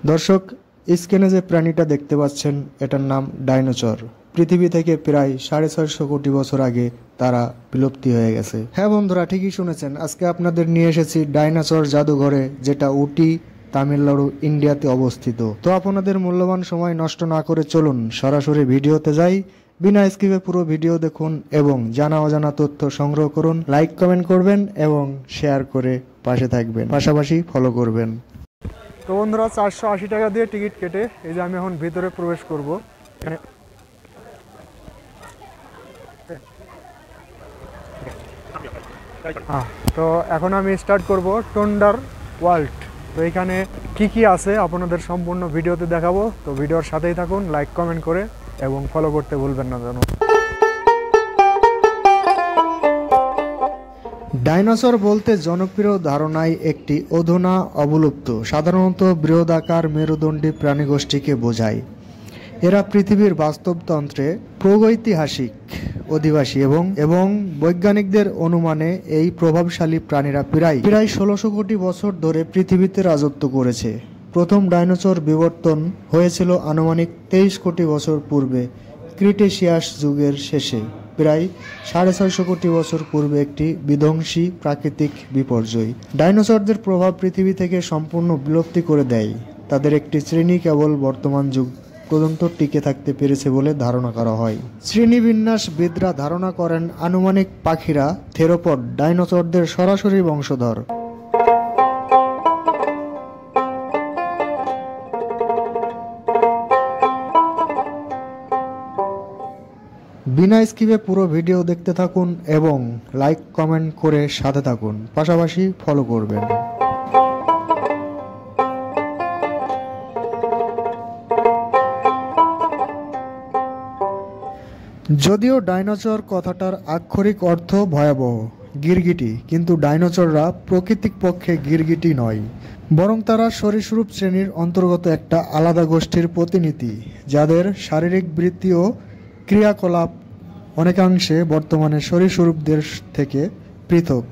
দর্শক, স্ক্রিনে যে প্রাণীটা দেখতে পাচ্ছেন এটার নাম ডাইনোসর। পৃথিবী থেকে প্রায় 650 কোটি বছর আগে তারা বিলুপ্তি হয়ে গেছে। হ্যাঁ বন্ধুরা, ঠিকই শুনেছেন। আজকে আপনাদের নিয়ে এসেছি ডাইনোসর জাদুঘরে, যেটা উটি, তামিলনাড়ু, ইন্ডিয়াতে অবস্থিত। তো আপনাদের মূল্যবান সময় নষ্ট না করে চলুন সরাসরি ভিডিওতে যাই। বিনা স্কিপে পুরো ভিডিও দেখুন এবং জানা অজানা তথ্য সংগ্রহ করুন। লাইক কমেন্ট করবেন এবং শেয়ার করে পাশে থাকবেন, পাশাপাশি ফলো করবেন। তো বন্ধুরা, 480 টাকা দিয়ে টিকিট কেটে এই যে আমি এখন ভিতরে প্রবেশ করব। এখানে তো এখন আমি স্টার্ট করব টন্ডার ওয়ার্ল্ড। তো এখানে কি আছে আপনাদের সম্পূর্ণ ভিডিওতে দেখাবো। তো ভিডিওর সাথেই থাকুন, লাইক কমেন্ট করে এবং ফলো করতে ভুলবেন না যেন। ডাইনোসর বলতে জনপ্রিয় ধারণায় একটি অধুনা অবলুপ্ত, সাধারণত বৃহদাকার মেরুদণ্ডী প্রাণীগোষ্ঠীকে বোঝায়। এরা পৃথিবীর বাস্তবতন্ত্রে প্রাগৈতিহাসিক অধিবাসী এবং বৈজ্ঞানিকদের অনুমানে এই প্রভাবশালী প্রাণীরা প্রায় 1600 কোটি বছর ধরে পৃথিবীতে রাজত্ব করেছে। প্রথম ডাইনোসর বিবর্তন হয়েছিল আনুমানিক 23 কোটি বছর পূর্বে, ক্রিটেশিয়াস যুগের শেষে। প্রায় 650 কোটি বছর পূর্বে একটি বিধ্বংসী প্রাকৃতিক বিপর্যয় ডাইনোসরদের প্রভাব পৃথিবী থেকে সম্পূর্ণ বিলুপ্তি করে দেয়। তাদের একটি শ্রেণী কেবল বর্তমান যুগ পর্যন্ত টিকে থাকতে পেরেছে বলে ধারণা করা হয়। শ্রেণীবিন্যাসবিদরা ধারণা করেন আনুমানিক পাখিরা থেরোপড ডাইনোসরদের সরাসরি বংশধর। বিনা স্কিপে পুরো ভিডিও দেখতে থাকুন এবং লাইক কমেন্ট করে সাথে থাকুন, পাশাপাশি ফলো করবেন। যদিও ডাইনোসর কথাটার আক্ষরিক অর্থ ভয়াবহ, গিরগিটি, কিন্তু ডাইনোসররা প্রকৃতপক্ষে গিরগিটি নয়, বরং তারা সরীসৃপ শ্রেণীর অন্তর্গত একটা আলাদা গোষ্ঠীর প্রতিনিধি, যাদের শারীরিক বৃত্তি ও ক্রিয়াকলাপ অনেকাংশে বর্তমানে সরীসৃপদের থেকে পৃথক।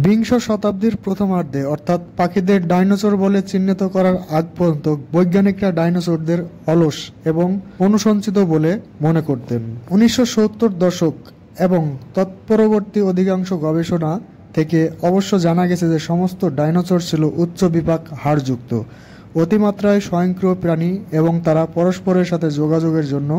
বিংশ শতাব্দীর প্রথমার্ধে, অর্থাৎ পাখিদের ডাইনোসর বলে চিহ্নিত করার আগ পর্যন্ত বৈজ্ঞানিকরা ডাইনোসরদের অলস এবং অনুসঞ্চিত বলে মনে করতেন। 1970 দশক এবং তৎপরবর্তী অধিকাংশ গবেষণা থেকে অবশ্য জানা গেছে যে সমস্ত ডাইনোসর ছিল উচ্চ বিপাক হাড়যুক্ত, অতিমাত্রায় স্বয়ংক্রিয় প্রাণী এবং তারা পরস্পরের সাথে যোগাযোগের জন্য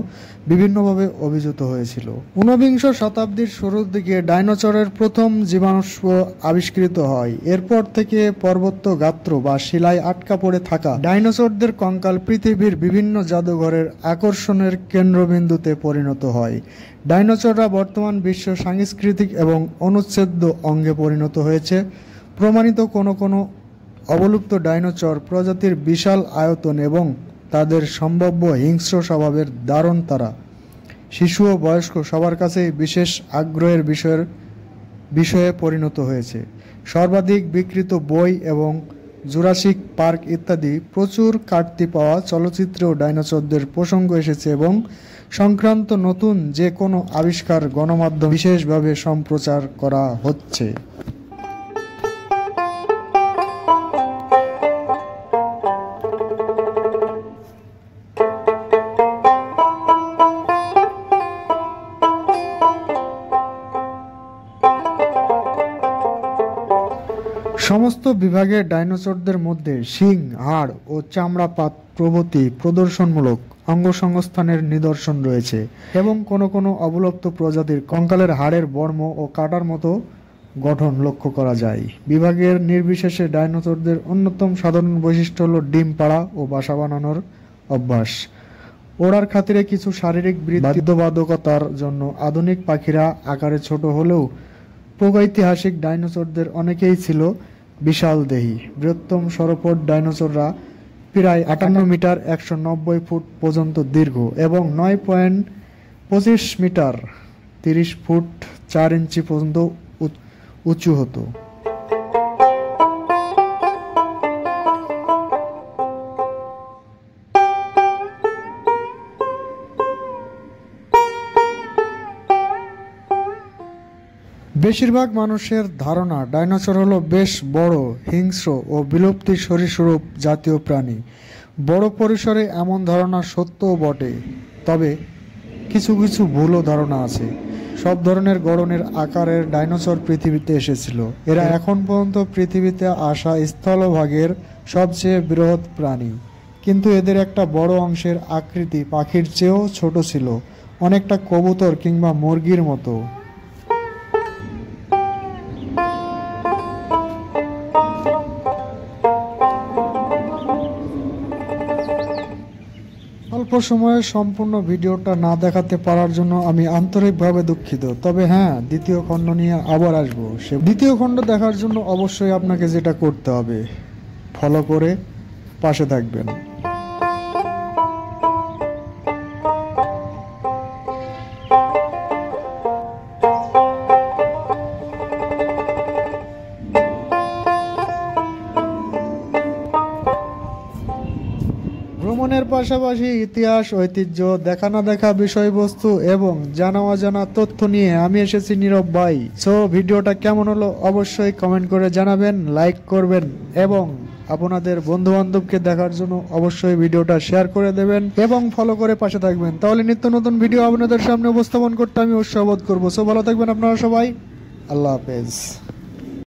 বিভিন্নভাবে অভিযুক্ত হয়েছিল। 19বিংশ শতাব্দীর শুরুর দিকে ডাইনোসরের প্রথম জীবাশ্ম আবিষ্কৃত হয়। এরপর থেকে পর্বত গাত্র বা শিলায় আটকা পড়ে থাকা ডাইনোসরদের কঙ্কাল পৃথিবীর বিভিন্ন জাদুঘরের আকর্ষণের কেন্দ্রবিন্দুতে পরিণত হয়। ডাইনোসররা বর্তমান বিশ্ব সাংস্কৃতিক এবং অনুচ্ছেদ্য অঙ্গে পরিণত হয়েছে। প্রমাণিত কোনো অবলুপ্ত ডাইনোসর প্রজাতির বিশাল আয়তন এবং তাদের সম্ভাব্য হিংস্র স্বভাবের দারুণ তারা শিশু ও বয়স্ক সবার কাছেই বিশেষ আগ্রহের বিষয়ে পরিণত হয়েছে। সর্বাধিক বিক্রিত বই এবং জুরাসিক পার্ক ইত্যাদি প্রচুর কাটতি পাওয়া চলচ্চিত্রেও ডাইনোসরদের প্রসঙ্গ এসেছে এবং সংক্রান্ত নতুন যে কোনো আবিষ্কার গণমাধ্যম বিশেষভাবে সম্প্রচার করা হচ্ছে। সমস্ত বিভাগের ডাইনোসরদের মধ্যে শিং, হাড় ও চামড়া পাত প্রভৃতি প্রদর্শনমূলক অঙ্গসংস্থানের নিদর্শন রয়েছে এবং কোনো অবলুপ্ত প্রজাতির কঙ্কালের হাড়ের বর্ম ও কাটার মতো গঠন লক্ষ্য করা যায়। বিভাগের নির্বিশেষে ডাইনোসরদের অন্যতম সাধারণ বৈশিষ্ট্য হল ডিম পাড়া ও বাসা বানানোর অভ্যাস। ওড়ার খাতিরে কিছু শারীরিক বাধ্যবাধকতার জন্য আধুনিক পাখিরা আকারে ছোট হলেও প্রাগৈতিহাসিক ডাইনোসরদের অনেকেই ছিল বিশাল দেহী। বৃহত্তম সরোপড ডাইনোসররা প্রায় 58 মিটার 190 ফুট পর্যন্ত দীর্ঘ এবং 9.25 মিটার 30 ফুট 4 ইঞ্চি পর্যন্ত উঁচু হতো। বেশিরভাগ মানুষের ধারণা ডাইনোসর হলো বেশ বড়, হিংস্র ও বিলুপ্তি সরীসৃপ জাতীয় প্রাণী। বড় পরিসরে এমন ধারণা সত্যও বটে, তবে কিছু কিছু ভুলও ধারণা আছে। সব ধরনের গড়নের আকারের ডাইনোসর পৃথিবীতে এসেছিল। এরা এখন পর্যন্ত পৃথিবীতে আসা স্থলভাগের সবচেয়ে বৃহৎ প্রাণী, কিন্তু এদের একটা বড় অংশের আকৃতি পাখির চেয়েও ছোট ছিল, অনেকটা কবুতর কিংবা মুরগির মতো। অল্প সময়ে সম্পূর্ণ ভিডিওটা না দেখাতে পারার জন্য আমি আন্তরিকভাবে দুঃখিত। তবে হ্যাঁ, দ্বিতীয় খণ্ড নিয়ে আবার আসবো। সে দ্বিতীয় খণ্ড দেখার জন্য অবশ্যই আপনাকে যেটা করতে হবে, ফলো করে পাশে থাকবেন। ভ্রমণের পাশাপাশি ইতিহাস, ঐতিহ্য, দেখা না দেখা বিষয়বস্তু এবং জানা অজানা তথ্য নিয়ে আমি এসেছি নীরব ভাই। সো ভিডিওটা কেমন হলো অবশ্যই কমেন্ট করে জানাবেন, লাইক করবেন এবং আপনাদের বন্ধু বান্ধবকে দেখার জন্য অবশ্যই ভিডিওটা শেয়ার করে দেবেন এবং ফলো করে পাশে থাকবেন। তাহলে নিত্য নতুন ভিডিও আপনাদের সামনে উপস্থাপন করতে আমি উৎসাহ বোধ করবো। সো ভালো থাকবেন আপনারা সবাই। আল্লাহ হাফেজ।